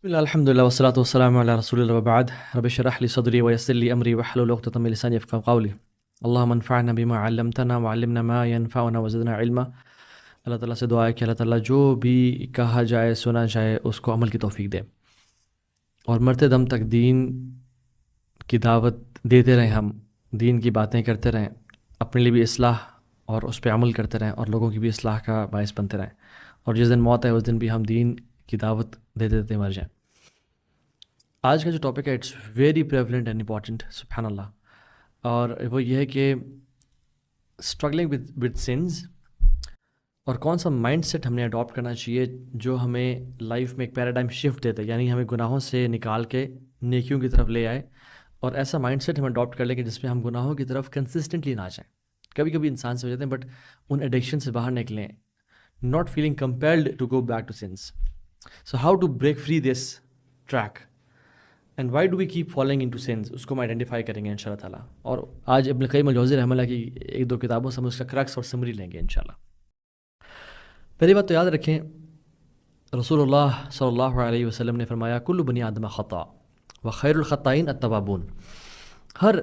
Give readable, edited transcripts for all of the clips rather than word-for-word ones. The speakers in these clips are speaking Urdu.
بسم الله الحمد لله والصلاة والسلام على رسول الله وبعد رب اشرح لي صدري ويسر لي أمري واحلل عقدة من لساني يفقهوا قولي اللهم انفعنا بما علمتنا وعلمنا ما ينفعنا وزدنا علما. اللہ تعالیٰ سے دعا ہے کہ اللہ تعالیٰ جو بھی کہا جائے سنا جائے اس کو عمل کی توفیق دے، اور مرتے دم تک دین کی دعوت دیتے رہیں، ہم دین کی باتیں کرتے رہیں، اپنے لیے بھی اصلاح اور اس پہ عمل کرتے رہیں اور لوگوں کی بھی اصلاح کا باعث بنتے رہیں، اور جس دن موت ہے اس دن بھی ہم دین کی دعوت دیتے دیتے مر جائیں۔ آج کا جو ٹاپک ہے it's very prevalent and important, سبحان اللہ، اور وہ یہ ہے کہ اسٹرگلنگ ود سنز، اور کون سا مائنڈ سیٹ ہم نے اڈاپٹ کرنا چاہیے جو ہمیں لائف میں ایک پیراڈائم شفٹ دیتا ہے، یعنی ہمیں گناہوں سے نکال کے نیکیوں کی طرف لے آئے، اور ایسا مائنڈ سیٹ ہم اڈاپٹ کر لیں کہ جس میں ہم گناہوں کی طرف کنسسٹنٹلی نہ جائیں۔ کبھی کبھی انسان سے ہو جاتے ہیں بٹ ان ایڈکشن سے باہر نکلیں، not feeling compelled to go back to sins. So how to break free this track and why do we keep falling into sins؟ اس کو ہم آئیڈینٹیفائی کریں گے انشاءاللہ تعالیٰ، اور آج ابن قیم الجوزی رحمہ اللہ کی ایک دو کتابوں سے ہم اس کا کرکس اور سمری لیں گے انشاءاللہ۔ پہلی بات تو یاد رکھیں، رسول اللہ صلی اللہ علیہ وسلم نے فرمایا کل بنی آدم خطا و خیر الخطائین التوابون، ہر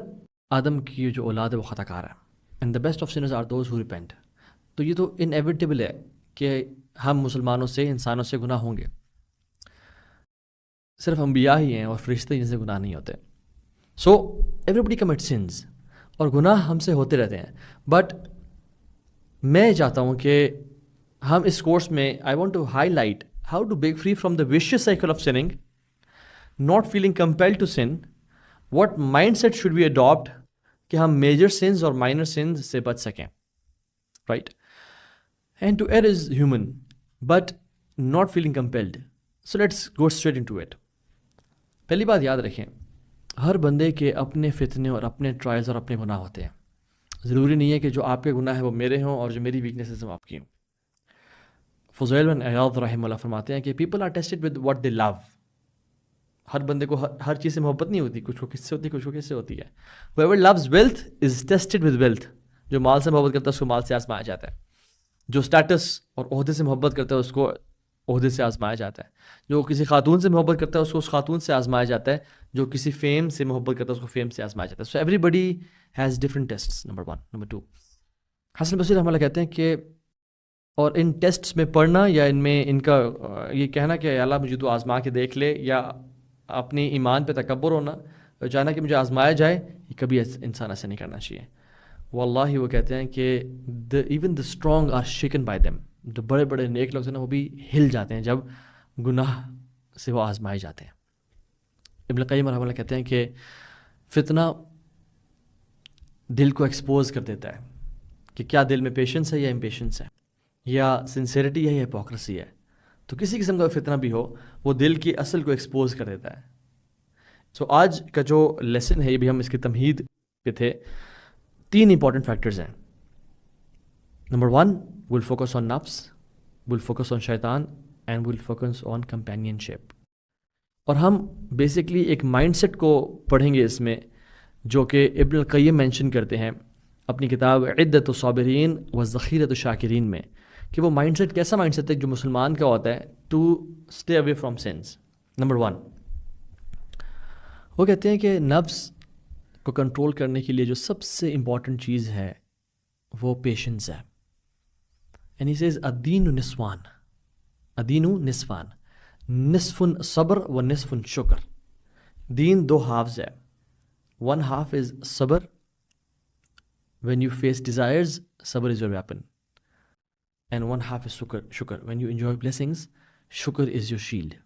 آدم کی جو اولاد ہے وہ خطا کار ہے، and the best of sinners are those who repent. تو یہ تو انیویٹیبل ہے کہ ہم مسلمانوں سے، انسانوں سے گناہ ہوں گے، صرف انبیاء ہی ہیں اور فرشتے جن سے گناہ نہیں ہوتے۔ سو ایوری بڈی کمٹ سنز، اور گناہ ہم سے ہوتے رہتے ہیں، بٹ میں چاہتا ہوں کہ ہم اس کورس میں I want to highlight how to break free from the vicious cycle of sinning, not feeling compelled to sin, what mindset should be adopt کہ ہم میجر سنز اور مائنر سنز سے بچ سکیں، right? And to err is human, but not feeling compelled. So let's go straight into it. پہلی بات یاد رکھیں، ہر بندے کے اپنے فتنے اور اپنے ٹرائلز اور اپنے گناہ ہوتے ہیں۔ ضروری نہیں ہے کہ جو آپ کے گناہ ہیں وہ میرے ہوں اور جو میری ویکنیسز ہیں وہ آپ کی ہوں۔ فضیل بن عیاض رحمہ اللہ فرماتے ہیں کہ people are tested with what they love. ہر بندے کو ہر چیز سے محبت نہیں ہوتی، کچھ کو کس سے ہوتی ہے، کچھ کو کس سے ہوتی ہے۔ whoever loves wealth is tested with wealth، جو مال سے محبت کرتا ہے اس کو مال سے آزمایا جاتا ہے، جو اسٹیٹس اور عہدے سے محبت کرتا ہے اس کو عہدے سے آزمایا جاتا ہے، جو کسی خاتون سے محبت کرتا ہے اس کو اس خاتون سے آزمایا جاتا ہے، جو کسی فیم سے محبت کرتا ہے اس کو فیم سے آزمایا جاتا ہے۔ So everybody has different tests, number 1۔ Number 2، حسن بصری رحمہ اللہ کہتے ہیں کہ اور ان ٹیسٹس میں پڑھنا یا ان میں ان کا یہ کہنا کہ اللہ مجھے تو آزما کے دیکھ لے، یا اپنی ایمان پہ تکبر ہونا، چاہنا کہ مجھے آزمایا جائے، یہ کبھی انسان ایسا نہیں کرنا چاہیے۔ واللہ وہ کہتے ہیں کہ even the strong are shaken by them, جو بڑے بڑے نیک لوگ ہیں نا وہ بھی ہل جاتے ہیں جب گناہ سے وہ آزمائے جاتے ہیں۔ ابن قیم رحمہ اللہ کہتے ہیں کہ فتنہ دل کو ایکسپوز کر دیتا ہے کہ کیا دل میں پیشنس ہے یا امپیشنس ہے، یا سنسیریٹی ہے یا ہپوکریسی ہے۔ تو کسی قسم کا فتنہ بھی ہو وہ دل کی اصل کو ایکسپوز کر دیتا ہے۔ سو آج کا جو لیسن ہے یہ بھی ہم اس کی تمہید پہ تھے، 3 امپورٹنٹ فیکٹرز ہیں۔ نمبر 1، ول فوکس آن نفس، ول فوکس آن شیطان، and will focus on companionship. اور ہم بیسکلی ایک مائنڈ سیٹ کو پڑھیں گے اس میں، جو کہ ابن القیم مینشن کرتے ہیں اپنی کتاب عدت الصابرین و ذخیرۃ الشاکرین میں، کہ وہ مائنڈ سیٹ کیسا مائنڈ سیٹ ہے جو مسلمان کا ہوتا ہے to stay away from sins. Number 1، وہ کہتے ہیں کہ نفس کو کنٹرول کرنے کے لیے جو سب سے امپورٹنٹ چیز ہے وہ پیشنس ہے۔ اینڈ ہی سیز الدین نصفان، الدین نصفان، نصف صبر و نصف شکر۔ دین 2 ہافز ہے، 1 half از صبر، when you face desires صبر is your weapon، and 1 half is شکر، when you enjoy blessings شکر is your shield۔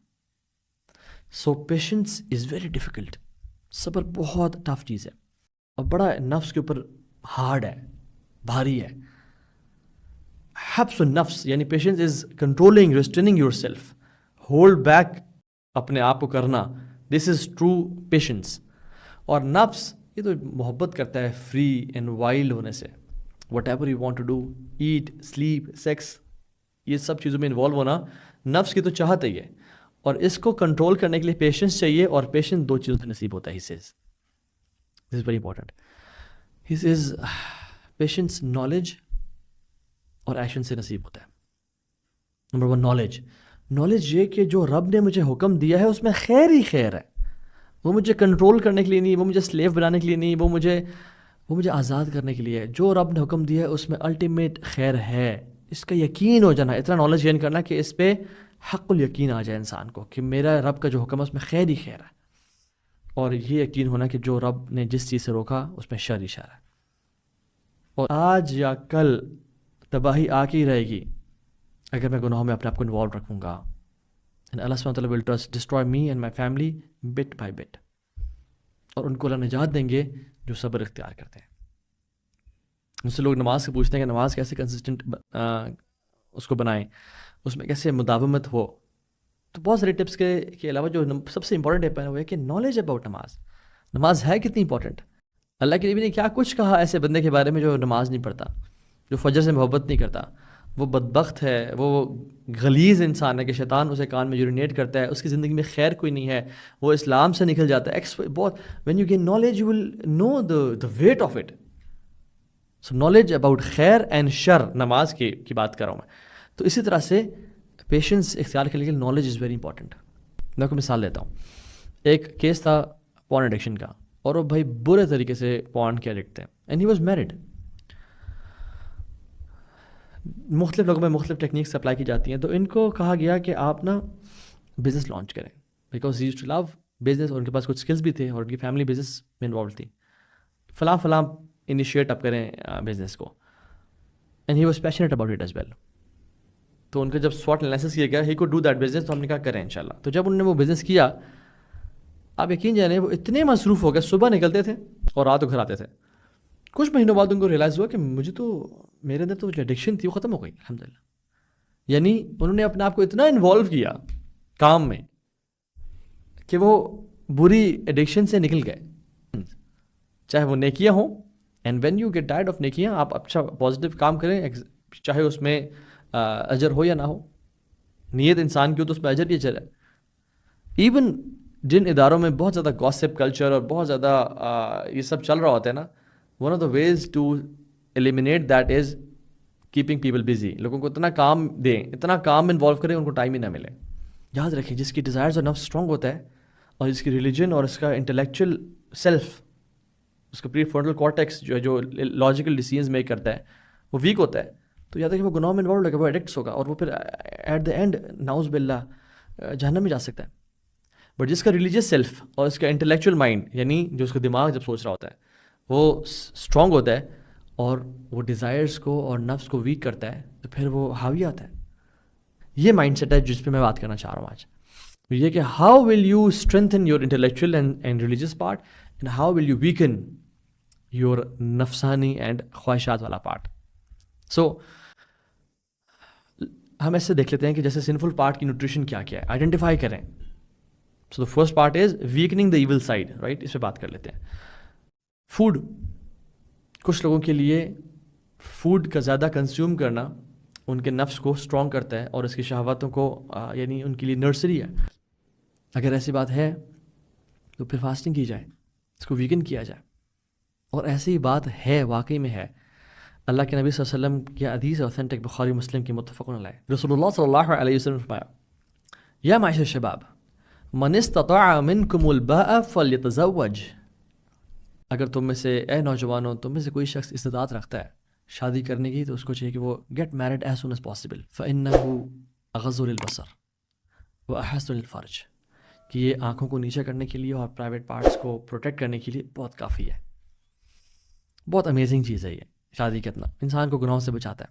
So patience is very difficult، صبر بہت ٹف چیز ہے اور بڑا نفس کے اوپر ہارڈ ہے، بھاری ہے۔ حبس النفس یعنی patience is controlling, restraining your self, hold back اپنے آپ کو کرنا، دس از ٹرو پیشنس۔ اور نفس یہ تو محبت کرتا ہے فری اینڈ وائلڈ ہونے سے، whatever you want to do, eat, sleep, sex, یہ سب چیزوں میں انوالو ہونا نفس کی تو چاہت ہی ہے، اور اس کو کنٹرول کرنے کے لیے پیشنس چاہیے، اور پیشنس 2 چیزوں سے نصیب ہوتا ہے۔ He says this is very important, he says patience knowledge اور ایکشن سے نصیب ہوتا ہے۔ نمبر 1 نالج، نالج یہ کہ جو رب نے مجھے حکم دیا ہے اس میں خیر ہی خیر ہے. وہ مجھے کنٹرول کرنے کے لیے نہیں, وہ مجھے سلیو بنانے کے لیے نہیں, وہ مجھے آزاد کرنے کے لیے ہے. جو رب نے حکم دیا ہے اس میں الٹیمیٹ خیر ہے. اس کا یقین ہو جانا, اتنا نالج گین کرنا کہ اس پہ حق الیقین آ جائے انسان کو کہ میرا رب کا جو حکم ہے اس میں خیر ہی خیر ہے. اور یہ یقین ہونا کہ جو رب نے جس چیز سے روکا اس میں شر ہی شر ہے. اور آج یا کل تباہی آ کے ہی رہے گی اگر میں گناہوں میں اپنے آپ کو انوالو رکھوں گا. And Allah subhanahu wa ta'ala will just destroy me and my family bit by bit. اور ان کو اللہ نجات دیں گے جو صبر اختیار کرتے ہیں. ان سے لوگ نماز سے پوچھتے ہیں کہ نماز کیسے کنسسٹنٹ اس کو بنائیں, اس میں کیسے مداومت ہو. تو بہت سارے ٹپس کے علاوہ جو سب سے امپورٹنٹ ٹپ ہے وہ ہے کہ نالج اباؤٹ نماز ہے کتنی امپورٹنٹ. اللہ کے نبی نے کیا کچھ کہا ایسے بندے کے بارے میں جو نماز نہیں پڑھتا, جو فجر سے محبت نہیں کرتا, وہ بدبخت ہے, وہ غلیظ انسان ہے کہ شیطان اسے کان میں یورینیٹ کرتا ہے, اس کی زندگی میں خیر کوئی نہیں ہے, وہ اسلام سے نکل جاتا ہے. بہت when you gain knowledge you will know the weight of it. So knowledge about خیر اینڈ شر, نماز کی بات کر رہا ہوں میں. تو اسی طرح سے پیشنس اختیار کرنے کے لیے نالج از ویری امپورٹنٹ. میں آپ کو مثال دیتا ہوں. ایک کیس تھا پورن ایڈکشن کا, اور وہ بھائی برے طریقے سے پورن کے ایڈکٹ تھے, اینڈ ہی واز میرڈ. مختلف لوگوں میں مختلف ٹیکنیکس اپلائی کی جاتی ہیں. تو ان کو کہا گیا کہ آپ نا بزنس لانچ کریں, because he used to love business, اور ان کے پاس کچھ اسکلس بھی تھے اور ان کی فیملی بزنس میں انوالو تھی. فلاں انیشیٹ اپ کریں بزنس کو, and he was passionate about it as well. تو ان کا جب SWOT انالیسس کیا گیا, he could do that business, تو ہم نے کہا کریں انشاءاللہ. تو جب انہوں نے وہ بزنس کیا, آپ یقین جانیں وہ اتنے مصروف ہو گئے, صبح نکلتے تھے اور رات کو گھر آتے تھے. کچھ مہینوں بعد ان کو ریئلائز ہوا کہ مجھے تو میرے اندر تو جو ایڈکشن تھی وہ ختم ہو گئی الحمدللہ. یعنی انہوں نے اپنے آپ کو اتنا انوالو کیا کام میں کہ وہ بری ایڈکشن سے نکل گئے, چاہے وہ نیکیاں ہوں. And when you get tired of نیکیاں, آپ اچھا پازیٹیو کام کریں, چاہے اس میں اجر ہو یا نہ ہو, نیت انسان کی ہو تو اس میں اجر ہی اجر ہے. ایون جن اداروں میں بہت زیادہ گاسپ کلچر اور بہت زیادہ یہ سب چل رہا ہوتا ہے نا, one of the ways to eliminate that is keeping people busy. لوگوں کو اتنا کام دیں, اتنا کام انوالو کریں, ان کو ٹائم ہی نہ ملے. یاد رکھیں, جس کی ڈیزائرز اور نفس اسٹرانگ ہوتا ہے, اور جس کی ریلیجن اور اس کا انٹلیکچوئل سیلف, اس کا پری فرونٹل کارٹیکس جو لاجیکل ڈیسیژنز میک کرتا ہے, وہ ویک ہوتا ہے, تو یاد رکھیں وہ گناہ میں انوالو ہوگا, وہ ایڈکٹس ہوگا, اور وہ پھر ایٹ دا اینڈ نعوذ باللہ جہنم میں جا سکتا ہے. بٹ جس کا ریلیجیس سیلف اور اس کا انٹلیکچوئل مائنڈ, یعنی جو اس کا دماغ جب سوچ رہا ہوتا ہے, وہ اسٹرانگ ہوتا ہے اور وہ ڈیزائرس کو اور نفس کو ویک کرتا ہے, تو پھر وہ حاوی آتا ہے. یہ مائنڈ سیٹ ہے جس پہ میں بات کرنا چاہ رہا ہوں آج. یہ کہ how will you strengthen your intellectual and religious part, and how will you weaken your نفسانی اینڈ خواہشات والا پارٹ. سو ہم ایسے دیکھ لیتے ہیں کہ جیسے سنفل پارٹ کی نیوٹریشن کیا ہے, آئیڈینٹیفائی کریں. So the first part is weakening the evil side, right. اس پہ بات کر لیتے ہیں. فوڈ, کچھ لوگوں کے لیے فوڈ کا زیادہ کنزیوم کرنا ان کے نفس کو اسٹرانگ کرتا ہے اور اس کی شہواتوں کو یعنی ان کے لیے نرسری ہے. اگر ایسی بات ہے تو پھر فاسٹنگ کی جائے, اس کو ویکن کیا جائے. اور ایسی بات ہے, واقعی میں ہے. اللہ کے نبی صلی اللہ علیہ وسلم کی حدیث اوتھینٹک بخاری مسلم کی متفق علیہ. رسول اللہ صلی اللہ علیہ وسلم نے فرمایا, یا معاشر الشباب من استطاع منکم الباء فلیتزوج. اگر تم میں سے, اے نوجوانوں, تم میں سے کوئی شخص استطاعت رکھتا ہے شادی کرنے کی, تو اس کو چاہیے کہ وہ get married as soon as possible. فإنه اغض للبصر واحسن للفرج, کہ یہ آنکھوں کو نیچے کرنے کے لیے اور پرائیویٹ پارٹس کو پروٹیکٹ کرنے کے لیے بہت کافی ہے. بہت امیزنگ چیز ہے یہ شادی کرنا, انسان کو گناہوں سے بچاتا ہے.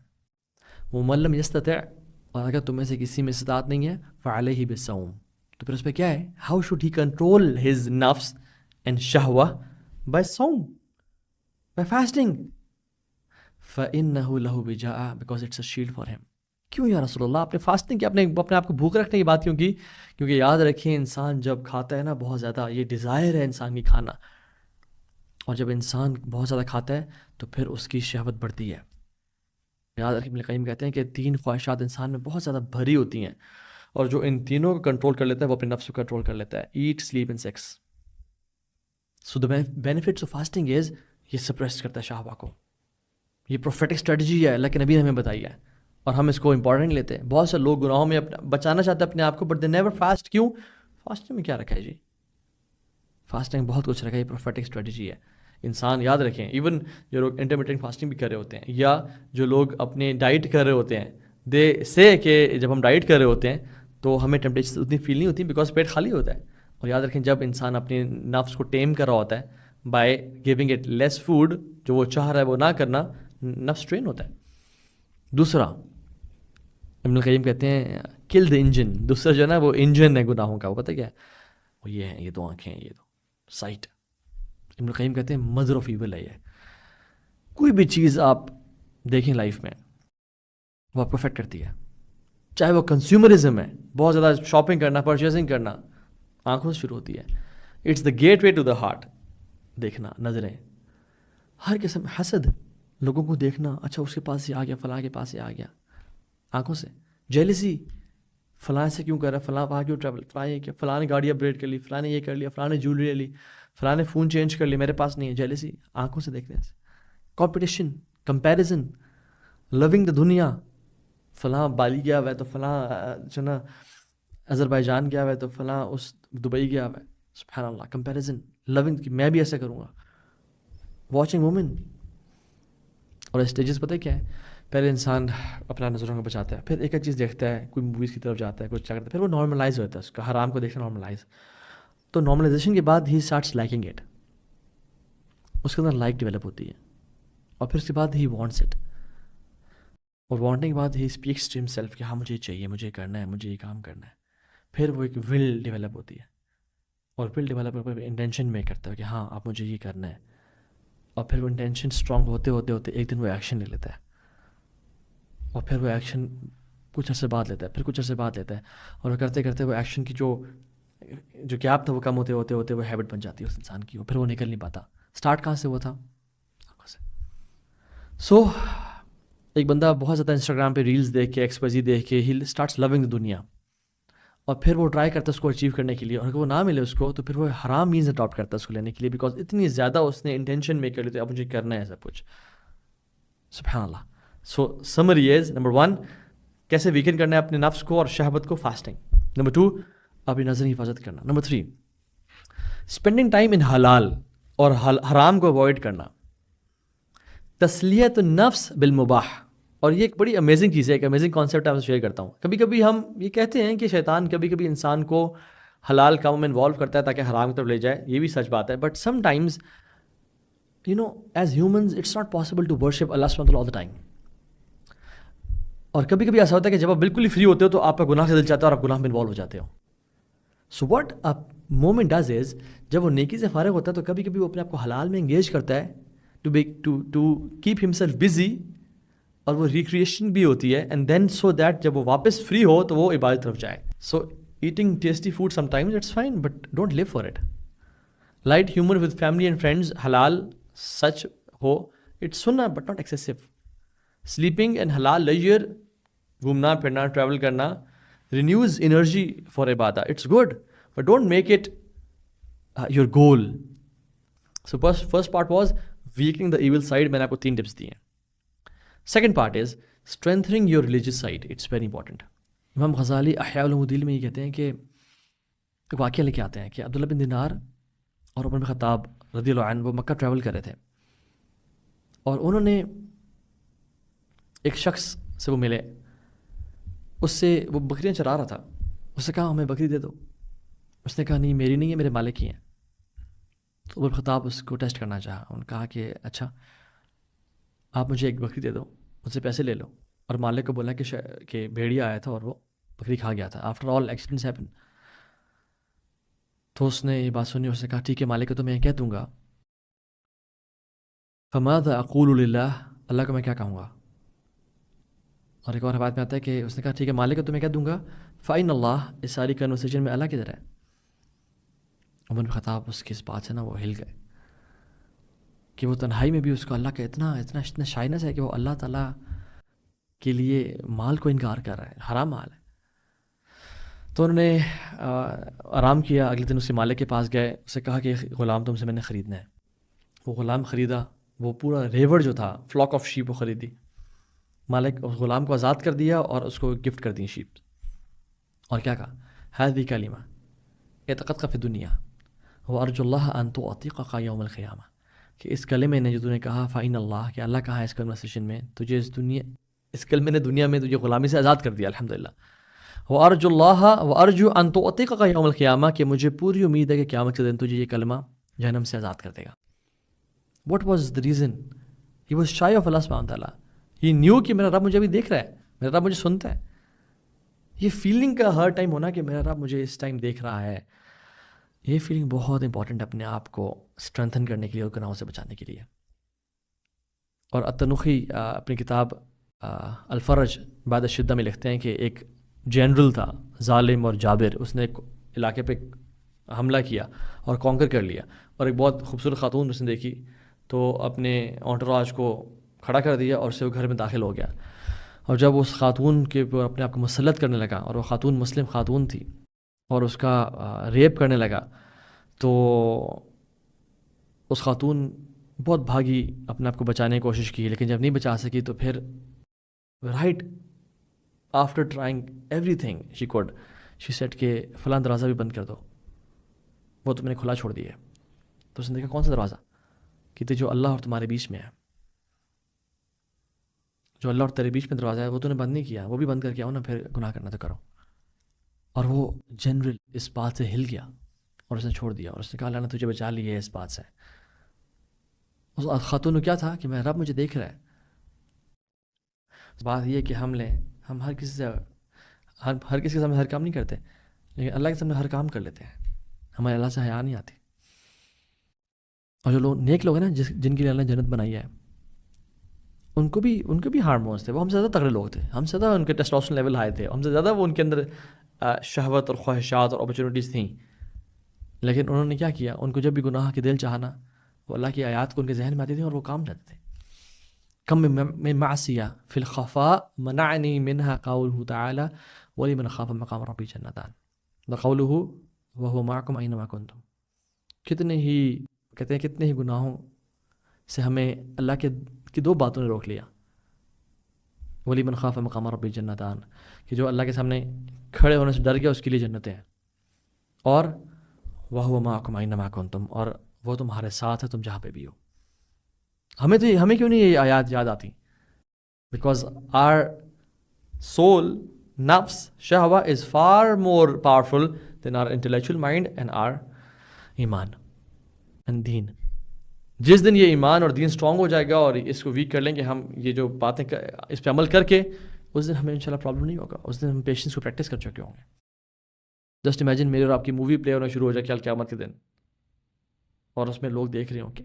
ومن لم یستطع, اور اگر تم میں سے کسی میں استطاعت نہیں ہے, فعلیہ بالصوم, تو پھر اس پہ کیا ہے, how should he control his نفس اینڈ شہوہ, by صوم, by fasting. فَإِنَّهُ لَهُ بِجَاءَ, because it's a shield for him. کیوں یا رسول اللہ, آپ نے فاسٹنگ کی, اپنے آپ کو بھوک رکھنے کی بات کیوں کی؟ کیونکہ یاد رکھیں, انسان جب کھاتا ہے نا, بہت زیادہ, یہ ڈیزائر ہے انسان کی کھانا, اور جب انسان بہت زیادہ کھاتا ہے تو پھر اس کی شہوت بڑھتی ہے. یاد رکھیں, ابن القیم کہتے ہیں کہ 3 خواہشات انسان میں بہت زیادہ بھری ہوتی ہیں, اور جو ان تینوں کو کنٹرول کر لیتا ہے وہ اپنے نفس کو کنٹرول کر لیتا ہے. Eat, sleep and sex. So the benefits of fasting is, یہ سپریس کرتا ہے شہوہ کو. یہ پروفیٹک اسٹریٹجی ہے, اللہ کے نبی نے ہمیں بتائی ہے, اور ہم اس کو امپورٹنٹ لیتے ہیں. بہت سے لوگ گناہوں میں بچانا چاہتے ہیں اپنے آپ کو, بٹ دے نیور فاسٹ. کیوں؟ فاسٹنگ میں کیا رکھا ہے جی؟ فاسٹنگ بہت کچھ رکھا ہے, یہ پروفیٹک اسٹریٹجی ہے. انسان یاد رکھیں, ایون جو لوگ انٹرمیٹنٹ فاسٹنگ بھی کر رہے ہوتے ہیں, یا جو لوگ اپنے ڈائٹ کر رہے ہوتے ہیں, دے سے کہ جب ہم ڈائٹ کر رہے ہوتے ہیں تو ہمیں ٹیمپٹیشن اتنی فیل نہیں ہوتی, بیکاز پیٹ خالی ہوتا ہے. اور یاد رکھیں, جب انسان اپنے نفس کو ٹیم کر رہا ہوتا ہے by giving it less food, جو وہ چاہ رہا ہے وہ نہ کرنا, نفس ٹرین ہوتا ہے. دوسرا ابن القیم کہتے ہیں کل دا انجن. دوسرا جو ہے نا وہ انجن ہے گناہوں کا, وہ پتہ کیا ہے؟ وہ یہ ہیں, یہ دو آنکھیں ہیں, یہ دو سائٹ. ابن القیم کہتے ہیں مدر آف ایول ہے یہ. کوئی بھی چیز آپ دیکھیں لائف میں وہ آپ کو افیکٹ کرتی ہے, چاہے وہ کنزیومرزم ہے, بہت زیادہ شاپنگ کرنا, پرچیزنگ کرنا, آنکھوں سے شروع ہوتی ہے. It's the gateway to the heart. دیکھنا, نظریں, ہر قسم, حسد, لوگوں کو دیکھنا, اچھا اس کے پاس ہی آ گیا, فلاں کے پاس ہی آ گیا, آنکھوں سے. جیلسی, فلاں سے کیوں کر رہا ہے, فلاں وہاں کیوں ٹریول, فلاں یہ کیا, فلاں نے گاڑی اپگریڈ کر لی, فلاں نے یہ کر لیا, فلاں نے جویلری لے لی, فلاں نے فون چینج کر لی, میرے پاس نہیں ہے. جیلسی آنکھوں سے دیکھنے سے. کمپٹیشن, کمپیریزن, لونگ دا دنیا, فلاں بالی گیا ہوا ہے تو فلاں جو نا اظہربائیجان گیا ہوا ہے تو فلاں اس دبئی گیا ہوا ہے. سبحان اللہ, کمپیریزن, لونگ کہ میں بھی ایسا کروں گا. Watching women. اور اسٹیجز پتہ کیا ہے؟ پہلے انسان اپنا نظروں کو بچاتا ہے, پھر ایک ایک چیز دیکھتا ہے, کوئی موویز کی طرف جاتا ہے, کچھ کیا کرتا ہے, پھر وہ نارملائز ہوتا ہے, اس کا حرام کو دیکھنا نارملائز. تو نارملائزیشن کے بعد ہی اسٹارٹس لائکنگ اٹ, اس کے اندر لائک ڈیولپ ہوتی ہے, اور پھر اس کے بعد ہی وانٹس اٹ, اور وانٹنگ کے بعد ہی اسپیکس ٹو ہمسیلف کہ ہاں مجھے یہ چاہیے, مجھے کرنا ہے, مجھے یہ کام کرنا ہے. پھر وہ ایک ول ڈیولپ ہوتی ہے, اور ول ڈیولپ انٹینشن میں کرتا ہے کہ ہاں اب مجھے یہ کرنا ہے, اور پھر وہ انٹینشن اسٹرانگ ہوتے ہوتے ہوتے ایک دن وہ ایکشن لے لیتا ہے, اور پھر وہ ایکشن کچھ عرصے بعد لیتا ہے, پھر کچھ عرصے بعد لیتا ہے, اور وہ کرتے کرتے وہ ایکشن کی جو گیپ تھا وہ کم ہوتے ہوتے ہوتے وہ ہیبٹ بن جاتی ہے اس انسان کی, اور پھر وہ نکل نہیں پاتا. اسٹارٹ کہاں سے ہوا تھا؟ آنکھوں سے. سو ایک بندہ بہت زیادہ انسٹاگرام پہ ریلز دیکھ کے, ایکسپرزی دیکھ کے, ہی اسٹارٹس لونگ دا دنیا, اور پھر وہ ٹرائی کرتا ہے اس کو اچیو کرنے کے لیے, اور اگر وہ نہ ملے اس کو تو پھر وہ حرام مینز اڈاپٹ کرتا ہے اس کو لینے کے لیے, بیکاز اتنی زیادہ اس نے انٹینشن میں کر لی تو اب مجھے کرنا ہے سب کچھ. سبحان اللہ. سو سمری از, نمبر 1 کیسے ویکن کرنا ہے اپنے نفس کو اور شہوت کو, فاسٹنگ. نمبر 2 اپنی نظر کی حفاظت کرنا. نمبر 3 اسپینڈنگ ٹائم ان حلال اور حرام کو اوائڈ کرنا. تسلیت النفس بالمباح. اور یہ ایک بڑی امیزنگ چیز ہے, ایک امیزنگ کانسیپٹ آپ سے شیئر کرتا ہوں. کبھی کبھی ہم یہ کہتے ہیں کہ شیطان کبھی کبھی انسان کو حلال کاموں میں انوالو کرتا ہے تاکہ حرام کی طرف لے جائے, یہ بھی سچ بات ہے. But sometimes you know as humans it's not possible to worship Allah سبحانہ وتعالی آل دا ٹائم. اور کبھی کبھی ایسا ہوتا ہے کہ جب آپ بالکل ہی فری ہوتے ہو تو آپ کا گناہ سے دل چاہتا ہے اور آپ گناہ میں انوالو ہو جاتے ہو. So what a moment does is, جب وہ نیکی سے فارغ ہوتا ہے تو کبھی کبھی وہ اپنے آپ کو حلال میں انگیج کرتا ہے ٹو کیپ ہمسیلف بزی, اور وہ ریکریشن بھی ہوتی ہے, اینڈ دین سو دیٹ جب وہ واپس فری ہو تو وہ عبادت طرف جائے. So eating tasty food sometimes it's fine, but don't live for it. Light humour with family and friends, حلال سچ ہو, اٹس سننا but not excessive. Sleeping and حلال لیجر, گھومنا پھرنا, ٹریول کرنا, رینیوز انرجی فار عبادہ, it's good, but don't make it your goal. So first part was weakening the evil side, میں نے آپ کو 3 ٹپس دیے ہیں. Second part is strengthening your religious side, it's very important. امام غزالی احیاء الدین میں یہ کہتے ہیں کہ ایک واقعہ لے کے آتے ہیں کہ عبداللہ بن دینار اور عمر بن خطاب رضی اللہ عنہ وہ مکہ ٹریول کر رہے تھے, اور انہوں نے ایک شخص سے وہ ملے, اس سے وہ بکریاں چرا رہا تھا. اس نے کہا ہمیں بکری دے دو. اس نے کہا نہیں میری نہیں ہے, میرے مالک کی ہیں. تو عمر بن خطاب اس کو ٹیسٹ کرنا چاہا. انہوں نے کہا کہ اچھا آپ مجھے ایک بکری دے دو, مجھ سے پیسے لے لو. اور مالک کو بولا کہ بھیڑیا آیا تھا اور وہ بکری کھا گیا تھا. After all accidents happen. تو اس نے یہ بات سنی, اس نے کہا ٹھیک ہے مالک کو تو میں کہہ دوں گا. فماذا اقول للہ, اللہ کو میں کیا کہوں گا. اور ایک اور روایت میں آتا ہے کہ اس نے کہا ٹھیک ہے مالک کو تو میں کہہ دوں گا, فإن اللہ, اس ساری کنورسیشن میں اللہ کدھر ہے. عمر بن خطاب اس کی اس بات سے نا وہ ہل گئے کہ وہ تنہائی میں بھی اس کو اللہ کا اتنا شائنس ہے کہ وہ اللہ تعالیٰ کے لیے مال کو انکار کر رہا ہے, حرام مال ہے. تو انہوں نے آرام کیا. اگلے دن اس کے مالک کے پاس گئے, اسے کہا کہ غلام تم سے میں نے خریدنا ہے. وہ غلام خریدا, وہ پورا ریوڑ جو تھا, فلاک آف شیپ وہ خریدی. مالک اس غلام کو آزاد کر دیا اور اس کو گفٹ کر دی شیپ. اور کیا کہا؟ ہذی کلمہ اعتقدک فی الدنیا وارجو اللہ ان تعتقک یوم القیامہ، کہ اس کلمے نے جو تو نے کہا فإن اللہ، کہ اللہ کہا ہے اس کنورسیشن میں تجھے اس کلمے نے دنیا میں تجھے غلامی سے آزاد کر دیا الحمدللہ. وارجو اللہ وارجو ان تعتقک یوم القیامہ، کہ مجھے پوری امید ہے کہ قیامت کے دن تجھے یہ کلمہ جہنم سے آزاد کر دے گا. What was the reason? He was shy of Allah subhanahu wa ta'ala. He knew کہ میرا رب مجھے ابھی دیکھ رہا ہے، میرا رب مجھے سنتا ہے. یہ فیلنگ کا ہر ٹائم ہونا کہ میرا رب مجھے اس ٹائم دیکھ رہا ہے، یہ فیلنگ بہت امپورٹنٹ اپنے آپ کو اسٹرینتھن کرنے کے لیے اور گناہوں سے بچانے کے لیے. اور التنوخی اپنی کتاب الفرج بعد الشدہ میں لکھتے ہیں کہ ایک جنرل تھا ظالم اور جابر، اس نے ایک علاقے پہ حملہ کیا اور کانکر کر لیا، اور ایک بہت خوبصورت خاتون اس نے دیکھی تو اپنے انٹوراج کو کھڑا کر دیا اور اسے وہ گھر میں داخل ہو گیا. اور جب اس خاتون کے اوپر اپنے آپ کو مسلط کرنے لگا، اور وہ خاتون مسلم خاتون تھی، اور اس کا ریپ کرنے لگا، تو اس خاتون بہت بھاگی، اپنے آپ کو بچانے کی کوشش کی، لیکن جب نہیں بچا سکی تو پھر right after trying everything she could she sat کہ فلاں دروازہ بھی بند کر دو، وہ تو میں نے کھلا چھوڑ دیا ہے. تو اس نے دیکھا کون سا دروازہ؟ کہ جو اللہ اور تمہارے بیچ میں ہے، جو اللہ اور تیرے بیچ میں دروازہ ہے وہ تو نے بند نہیں کیا، وہ بھی بند کر کے آؤ نا، پھر گناہ کرنا تو کرو. اور وہ جنرل اس بات سے ہل گیا اور اس نے چھوڑ دیا، اور اس نے کہا اللہ نے تجھے بچا لی ہے اس بات سے. اس خاتون کو کیا تھا کہ میں رب مجھے دیکھ رہا ہے. بات یہ کہ ہم ہر کسی کے سامنے ہر کام نہیں کرتے، لیکن اللہ کے سامنے ہر کام کر لیتے ہیں. ہمارے اللہ سے حیا نہیں آتی. اور جو لوگ نیک لوگ ہیں نا، جن کے لیے اللہ نے جنت بنائی ہے، ان کو بھی ہارمونس تھے، وہ ہم سے زیادہ تگڑے لوگ تھے، ہم سے زیادہ ان کے ٹیسٹوسٹرون لیول ہائی تھے، ہم سے زیادہ وہ ان کے اندر شہوت اور خواہشات اور اپرچونیٹیز تھیں. لیکن انہوں نے کیا کیا؟ ان کو جب بھی گناہ کے دل چاہنا، وہ اللہ کی آیات کو ان کے ذہن میں آتی تھی اور وہ کام جاتے تھے. کم من معصیہ فی الخفاء منعنی منها قوله تعالی ولمن خاف مقام ربی جنتان وقوله وهو معکم اینما کنتم. کتنے ہی گناہوں سے ہمیں اللہ کی دو باتوں نے روک لیا. ولیمن خاف مقام ربی جنتان، کہ جو اللہ کے سامنے کھڑے ہونے سے ڈر گیا اس کے لیے جنتیں ہیں، اور وَهُوَ مَعَكُمْ أَيْنَمَا كُنْتُمْ، اور وہ تمہارے ساتھ ہے تم جہاں پہ بھی ہو. ہمیں کیوں نہیں یہ آیات یاد آتی؟ بیکاز آر سول، نفس، شہوہ is far more powerful than our intellectual mind and our ایمان اینڈ دین. جس دن یہ ایمان اور دین اسٹرانگ ہو جائے گا اور اس کو ویک کر لیں گے ہم، یہ جو باتیں اس پہ عمل کر کے، اس دن ہمیں انشاءاللہ پرابلم نہیں ہوگا. اس دن ہم پیشنس کو پریکٹس کر چکے ہوں گے. جسٹ امیجن میرے اور آپ کی مووی پلے ہونا شروع ہو جائے کل قیامت کے دن، اور اس میں لوگ دیکھ رہے ہوں کہ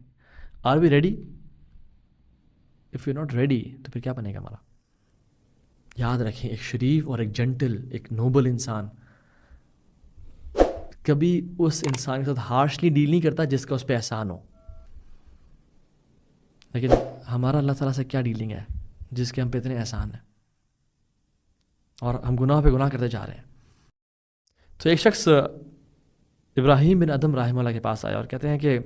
are we ready? If you not ready تو پھر کیا بنے گا ہمارا؟ یاد رکھیں، ایک شریف اور ایک جنٹل، ایک نوبل انسان کبھی اس انسان کے ساتھ ہارشلی ڈیل نہیں کرتا جس کا اس پہ احسان ہو. لیکن ہمارا اللہ تعالیٰ سے کیا ڈیلنگ ہے جس کے ہم پہ اتنے احسان ہیں، اور ہم گناہ پہ گناہ کرتے جا رہے ہیں. تو ایک شخص ابراہیم بن ادم رحمہ اللہ کے پاس آیا اور کہتے ہیں کہ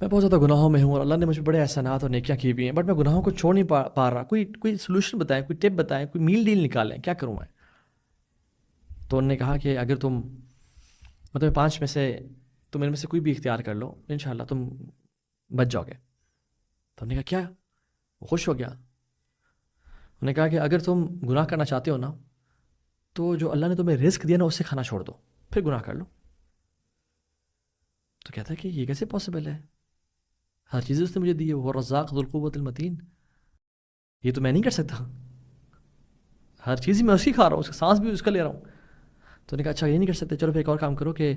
میں بہت زیادہ گناہوں میں ہوں اور اللہ نے مجھے بڑے احسانات اور نیکیاں کی بھی ہیں، بٹ میں گناہوں کو چھوڑ نہیں پا رہا. کوئی سلوشن بتائیں، کوئی ٹپ بتائیں، کوئی میل ڈیل نکالیں، کیا کروں میں؟ تو انہوں نے کہا کہ اگر تم 5 میں سے تم ان میں سے کوئی بھی اختیار کر لو، انشاءاللہ تم بچ جاؤ گے. تو انہوں نے کہا کیا؟ وہ خوش ہو گیا. انہوں نے کہا کہ اگر تم گناہ کرنا چاہتے ہو نا، تو جو اللہ نے تمہیں رزق دیا نا اس سے کھانا چھوڑ دو، پھر گناہ کر لو. تو کہتا ہے کہ یہ کیسے پاسبل ہے؟ ہر چیز اس نے مجھے دی ہے، وہ رزاق ذو القوت المتین، یہ تو میں نہیں کر سکتا. ہر چیز ہی میں اس کی کھا رہا ہوں، اس کا سانس بھی اس کا لے رہا ہوں. تو نے کہا اچھا یہ نہیں کر سکتے، چلو پھر ایک اور کام کرو کہ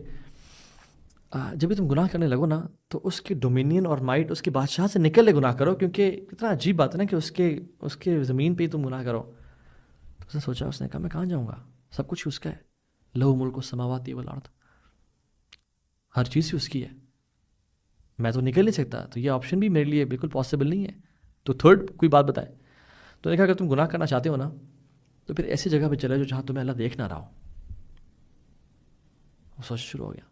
جب بھی تم گناہ کرنے لگو نا تو اس کی ڈومینین اور مائٹ، اس کی بادشاہ سے نکل لے گناہ کرو، کیونکہ اتنا عجیب بات ہے نا کہ اس کے زمین پہ ہی تم گناہ کرو. تو اس نے سوچا، اس نے کہا میں کہاں جاؤں گا، سب کچھ اس کا ہے. لہو ملک السماوات والارض، ہر چیز ہی اس کی ہے، میں تو نکل نہیں سکتا. تو یہ آپشن بھی میرے لیے بالکل پاسبل نہیں ہے. تو تھرڈ کوئی بات بتائے. تو نے کہا اگر تم گناہ کرنا چاہتے ہو نا تو پھر ایسی جگہ پہ چلے جو جہاں تمہیں اللہ دیکھ نہ رہا ہو. وہ سوچ شروع ہو گیا،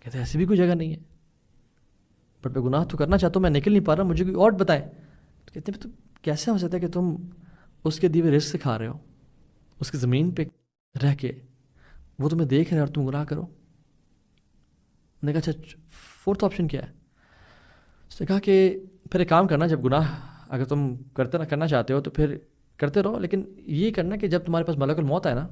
کہتے ایسی بھی کوئی جگہ نہیں ہے، بٹ میں گناہ تو کرنا چاہتا ہوں، میں نکل نہیں پا رہا، مجھے کوئی اور بتائیں. تو کہتے ہیں کیسے ہو سکتا ہے کہ تم اس کے دیے رزق سے کھا رہے ہو, اس کی زمین پہ رہ کے, وہ تمہیں دیکھ رہے ہیں اور تم گناہ کرو؟ نے کہا اچھا فورتھ آپشن کیا ہے؟ اس نے کہا کہ پھر ایک کام کرنا, جب گناہ اگر تم کرنا چاہتے ہو تو پھر کرتے رہو, لیکن یہ کرنا کہ جب تمہارے پاس ملک الموت آئے نا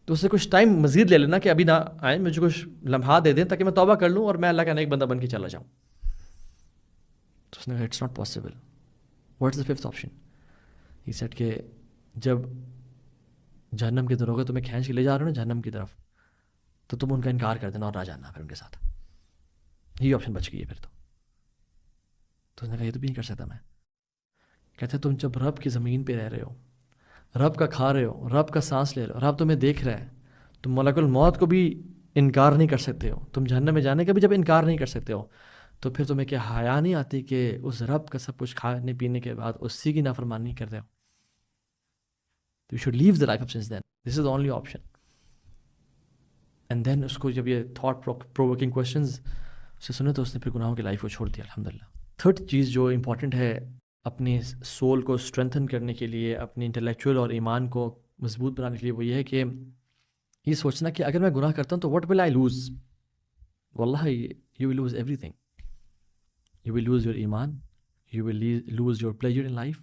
تو اس سے کچھ ٹائم مزید لے لینا کہ ابھی نہ آئیں, مجھے کچھ لمحات دے دیں تاکہ میں توبہ کر لوں اور میں اللہ کا نیک بندہ بن کے چلا جاؤں. تو اس نے کہا it's not possible. What's the fifth option? He said کہ جب جہنم کی دروگے تمہیں کھینچ کے لے جا رہے ہو نا جہنم کی طرف, تو تم ان کا انکار کر دینا اور نہ جانا پھر ان کے ساتھ. یہ آپشن بچ گئی ہے پھر تو اس نے کہا یہ تو بھی نہیں کر سکتا میں. کہتے تم جب رب کی زمین پہ رہ رہے ہو, رب کا کھا رہے ہو, رب کا سانس لے رہے ہو, رب تمہیں دیکھ رہا ہے, تم ملک الموت کو بھی انکار نہیں کر سکتے ہو, تم جہنم میں جانے کا بھی جب انکار نہیں کر سکتے ہو, تو پھر تمہیں کیا حیا نہیں آتی کہ اس رب کا سب کچھ کھانے پینے کے بعد اسی کی نافرمانی نہیں کرتے ہو؟ You should leave the life of sins, then this is the only option. And then اس کو جب یہ تھاٹ پرووکنگ کوشچنز سے سنے تو اس نے پھر گناہوں کی لائف کو چھوڑ دیا الحمدللہ. تھرڈ چیز جو امپورٹنٹ ہے اپنی سول کو اسٹرینتھن کرنے کے لیے, اپنی انٹلیکچوئل اور ایمان کو مضبوط بنانے کے لیے, وہ یہ ہے کہ یہ سوچنا کہ اگر میں گناہ کرتا ہوں تو واٹ ول آئی لوز؟ واللہ you will lose everything. You will lose your ایمان, you will lose your pleasure in life,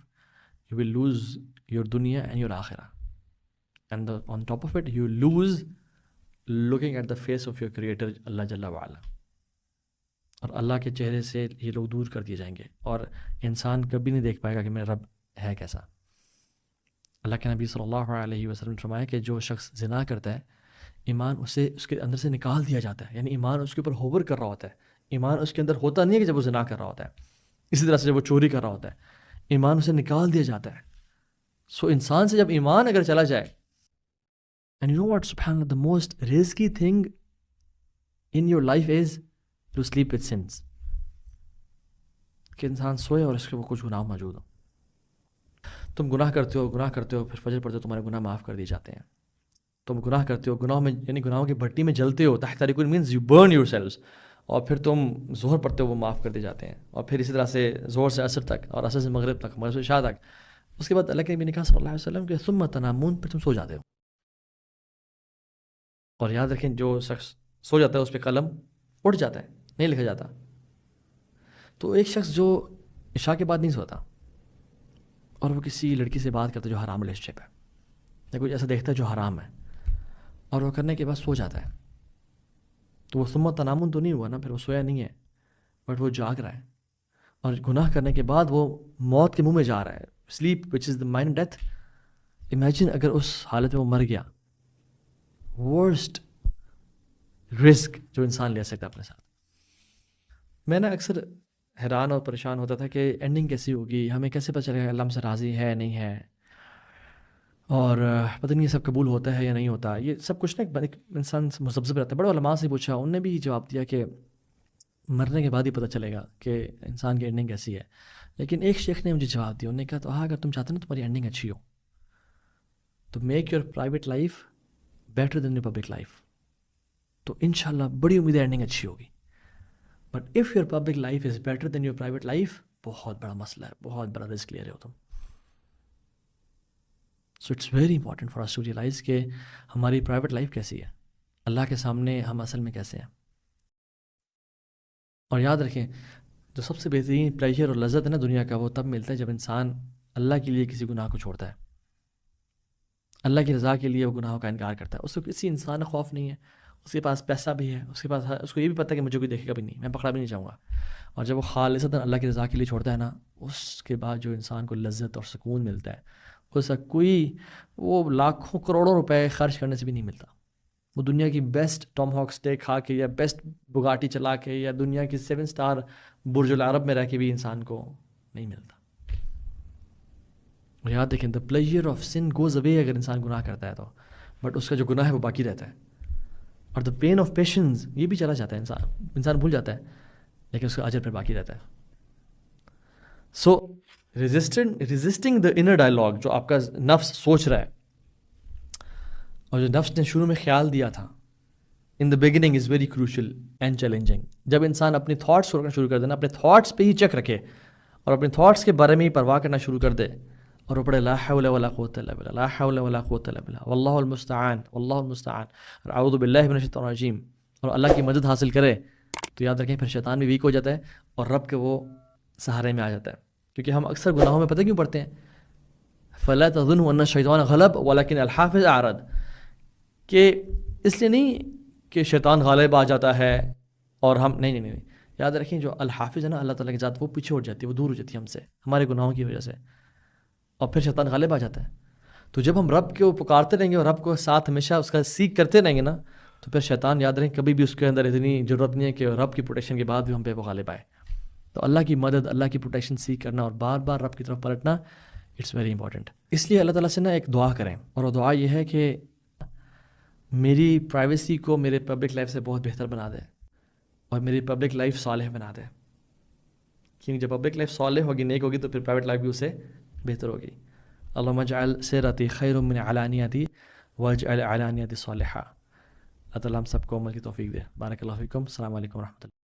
you will lose your دنیا اینڈ یور آخرہ, and on top of it you lose looking at the face of your creator اللہ جل وعلا. اور اللہ کے چہرے سے یہ لوگ دور کر دیے جائیں گے اور انسان کبھی نہیں دیکھ پائے گا کہ میرا رب ہے کیسا. اللہ کے نبی صلی اللہ علیہ وسلم نے فرمایا کہ جو شخص زنا کرتا ہے ایمان اسے اس کے اندر سے نکال دیا جاتا ہے, یعنی ایمان اس کے اوپر ہوور کر رہا ہوتا ہے. ایمان اس کے اندر ہوتا نہیں ہے کہ جب وہ زنا کر رہا ہوتا ہے. اسی طرح سے جب وہ چوری کر رہا ہوتا ہے ایمان اسے نکال دیا جاتا ہے. سو انسان سے جب ایمان اگر چلا جائے, اینڈ یو نو واٹ سبحان اللہ, the most risky thing in your life is to sleep with sins, کہ انسان سوئے اور اس کے وہ کچھ گناہ موجود ہوں. تم گناہ کرتے ہو پھر فجر پڑھتے ہو, تمہارے گناہ معاف کر دیے جاتے ہیں. تم گناہ کرتے ہو, گناہوں میں یعنی گناہوں کی بھٹی میں جلتے ہو, تحت تاریکون means you burn yourselves, اور پھر تم ظہر پڑھتے ہو وہ معاف کر دیے جاتے ہیں. اور پھر اسی طرح سے ظہر سے عصر تک, اور عصر سے مغرب تک, مغرب سے عشاء تک. اس کے بعد اللہ کے نبی نے کہا صلی اللہ علیہ وسلم کہ ثم تنامون, پھر تم سو جاتے ہو. اور یاد رکھیں جو شخص سو جاتا ہے اس پہ قلم اٹھ جاتا ہے, نہیں لکھا جاتا. تو ایک شخص جو عشاء کے بعد نہیں سوتا اور وہ کسی لڑکی سے بات کرتا ہے جو حرام ریلیشن شپ ہے, یا کچھ ایسا دیکھتا ہے جو حرام ہے, اور وہ کرنے کے بعد سو جاتا ہے, تو وہ ثم تنامون تو نہیں ہوا نا, پھر وہ سویا نہیں ہے بٹ وہ جاگ رہا ہے. اور گناہ کرنے کے بعد وہ موت کے منہ میں جا رہا ہے, sleep which is the mind death. Imagine اگر اس حالت میں وہ مر گیا, ورسٹ رسک جو انسان لے سکتا ہے اپنے ساتھ. میں نا اکثر حیران اور پریشان ہوتا تھا کہ اینڈنگ کیسی ہوگی, ہمیں کیسے پتہ چلے گا اللہ ہم سے راضی ہے نہیں ہے, اور پتہ نہیں یہ سب قبول ہوتا ہے یا نہیں ہوتا. یہ سب کچھ نا ایک انسان مذبذب رہتا ہے. بڑے علماء سے پوچھا, انہوں نے بھی جواب دیا کہ مرنے کے بعد ہی پتہ چلے گا کہ انسان کی اینڈنگ کیسی ہے. لیکن ایک شیخ نے مجھے جواب دیا, انہوں نے کہا تو ہاں اگر تم چاہتے ہیں نا تمہاری اینڈنگ اچھی ہو تو make your private life better than your public life, تو انشاءاللہ بڑی امید ہے اینڈنگ اچھی ہوگی. But if your public life is better than your private life, بہت بڑا مسئلہ ہے, بہت بڑا رسک لے رہے ہو تم. So it's very important for us to realize کہ ہماری پرائیویٹ لائف کیسی ہے, اللہ کے سامنے ہم اصل میں کیسے ہیں. اور یاد رکھیں جو سب سے بہترین پلیجر اور لذت ہے نا دنیا کا, وہ تب ملتا ہے جب انسان اللہ کے لیے کسی گناہ کو چھوڑتا ہے, اللہ کی رضا کے لیے وہ گناہوں کا انکار کرتا ہے. اس کو کسی انسان کا خوف نہیں ہے, اس کے پاس پیسہ بھی ہے, اس کے پاس اس کو یہ بھی پتہ ہے کہ مجھے کوئی دیکھے گا بھی نہیں, میں پکڑا بھی نہیں جاؤں گا. اور جب وہ خالصتاً اللہ کی رضا کے لیے چھوڑتا ہے نا, اس کے بعد جو انسان کو لذت اور سکون ملتا ہے اس کا کوئی وہ لاکھوں کروڑوں روپے خرچ کرنے سے بھی نہیں ملتا. وہ دنیا کی بیسٹ ٹام ہاک اسٹیک کھا کے یا بیسٹ بگاٹی چلا کے یا دنیا کی 7 اسٹار برج العرب میں رہ کے بھی انسان کو نہیں ملتا. اور یاد رکھیں the pleasure of sin goes away, اگر انسان گناہ کرتا ہے تو, بٹ اس کا جو گناہ ہے وہ باقی رہتا ہے. اور دا پین آف پیشنس یہ بھی چلا جاتا ہے, انسان بھول جاتا ہے لیکن اس کا اجر پھر باقی رہتا ہے. سو ریزسٹنگ دا انر ڈائلاگ, جو آپ کا نفس سوچ رہا ہے اور جو نفس نے شروع میں خیال دیا تھا in the beginning is very crucial and challenging. جب انسان اپنے تھاٹس کو رکھنا شروع کر دینا, اپنے تھاٹس پہ ہی چیک رکھے اور اپنے تھاٹس کے بارے میں ہی پرواہ کرنا شروع کر دے اور وہ پڑھے لا حول ولا قوت الا باللہ، لا حول ولا قوت الا باللہ، واللہ المستعان، واللہ المستعان، اور اعوذ باللہ من الشیطان الرجیم، اور اللہ کی مدد حاصل کرے، تو یاد رکھیں پھر شیطان بھی ویک ہو جاتا ہے اور رب کے وہ سہارے میں آ جاتا ہے. کیونکہ ہم اکثر گناہوں میں پتہ کیوں پڑھتے ہیں؟ فلا تظنوا ان الشیطان غلب ولکن الحافظ اعرض، کہ اس لیے نہیں کہ شیطان غالب آ جاتا ہے اور ہم نہیں. یاد رکھیں جو الحافظ ہے نا اللہ تعالیٰ کی ذات، وہ پیچھے ہٹ جاتی ہے، وہ دور ہو جاتی ہے ہم سے ہمارے گناہوں کی وجہ سے، اور پھر شیطان غالب آ جاتا ہے. تو جب ہم رب کو پکارتے رہیں گے اور رب کو ساتھ ہمیشہ اس کا سیکھ کرتے رہیں گے نا، تو پھر شیطان یاد رکھیں کبھی بھی اس کے اندر اتنی ضرورت نہیں ہے کہ رب کی پروٹیکشن کے بعد بھی ہم پہ وہ غالب آئے. تو اللہ کی مدد، اللہ کی پروٹیکشن سیکھ کرنا اور بار بار رب کی طرف پلٹنا، اٹس ویری امپورٹنٹ. اس لیے اللہ تعالیٰ سے نا ایک دعا کریں، اور وہ دعا یہ ہے کہ میری پرائیویسی کو میرے پبلک لائف سے بہت بہتر بنا دے اور میری پبلک لائف صالح بنا دے. کیونکہ جب پبلک لائف صالح ہوگی، نیک ہوگی، تو پھر پرائیویٹ لائف بھی اسے بہتر ہوگی. اللہم اجعل سیرتی خیر من علانیتی واجعل علانیتی صالحہ. اللہ تعالیٰ ہم سب کو عمل کی توفیق دے. بارک اللہ فیکم. السلام علیکم ورحمۃ اللہ.